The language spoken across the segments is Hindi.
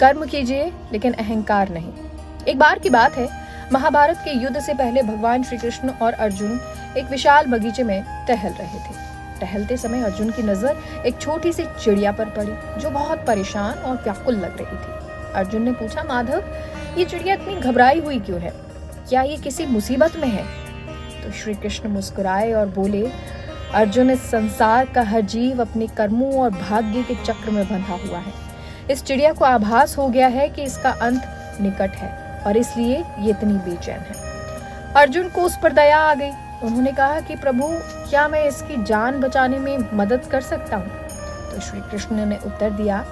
कर्म कीजिए लेकिन अहंकार नहीं। एक बार की बात है, महाभारत के युद्ध से पहले भगवान श्री कृष्ण और अर्जुन एक विशाल बगीचे में टहल रहे थे। टहलते समय अर्जुन की नजर एक छोटी सी चिड़िया पर पड़ी जो बहुत परेशान और व्याकुल लग रही थी। अर्जुन ने पूछा, माधव, ये चिड़िया इतनी घबराई हुई क्यों है? क्या ये किसी मुसीबत में है? तो श्री कृष्ण मुस्कुराए और बोले, अर्जुन, इस संसार का हर जीव अपने कर्मों और भाग्य के चक्र में बंधा हुआ है। इस चिड़िया को आभास हो गया है कि इसका अंत निकट है और इसलिए ये इतनी बेचैन है। अर्जुन को उस पर दया आ गई। उन्होंने कहा कि प्रभु, क्या मैं इसकी जान बचाने में मदद कर सकता हूँ? तो श्री कृष्ण ने उत्तर दिया,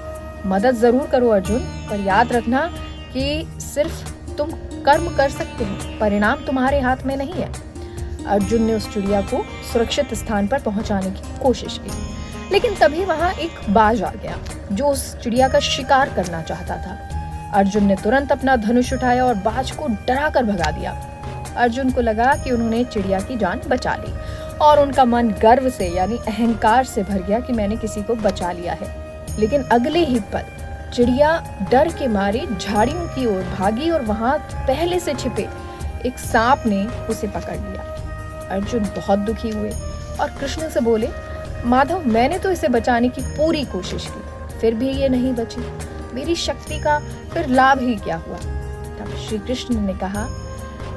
मदद जरूर करो अर्जुन, पर याद रखना कि सिर्फ तुम कर्म कर सकते हो, परिणाम तुम्हारे हाथ में नहीं है। अर्जुन ने उस चिड़िया को सुरक्षित स्थान पर पहुंचाने की कोशिश की, लेकिन तभी वहां एक बाज आ गया जो उस चिड़िया का शिकार करना चाहता था। अर्जुन ने तुरंत अपना धनुष उठाया और बाज को डराकर भगा दिया। अर्जुन को लगा कि उन्होंने चिड़िया की जान बचा ली और उनका मन गर्व से यानी अहंकार से भर गया कि मैंने किसी को बचा लिया है। लेकिन अगले ही पल चिड़िया डर के मारे झाड़ियों की ओर भागी और वहां पहले से छिपे एक सांप ने उसे पकड़ लिया। अर्जुन बहुत दुखी हुए और कृष्ण से बोले, माधव, मैंने तो इसे बचाने की पूरी कोशिश की, फिर भी ये नहीं बची। मेरी शक्ति का फिर लाभ ही क्या हुआ? तब श्री कृष्ण ने कहा,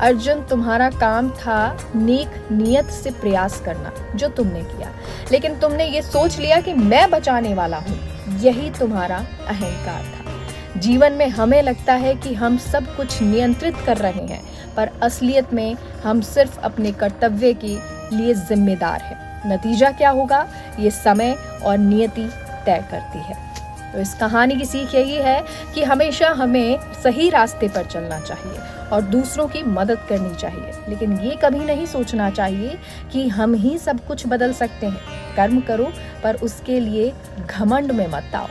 अर्जुन, तुम्हारा काम था नेक नियत से प्रयास करना, जो तुमने किया, लेकिन तुमने ये सोच लिया कि मैं बचाने वाला हूँ। यही तुम्हारा अहंकार था। जीवन में हमें लगता है कि हम सब कुछ नियंत्रित कर रहे हैं, पर असलियत में हम सिर्फ अपने कर्तव्य के लिए जिम्मेदार हैं। नतीजा क्या होगा, ये समय और नियति तय करती है। तो इस कहानी की सीख यही है कि हमेशा हमें सही रास्ते पर चलना चाहिए और दूसरों की मदद करनी चाहिए, लेकिन ये कभी नहीं सोचना चाहिए कि हम ही सब कुछ बदल सकते हैं। कर्म करो, पर उसके लिए घमंड में मत आओ।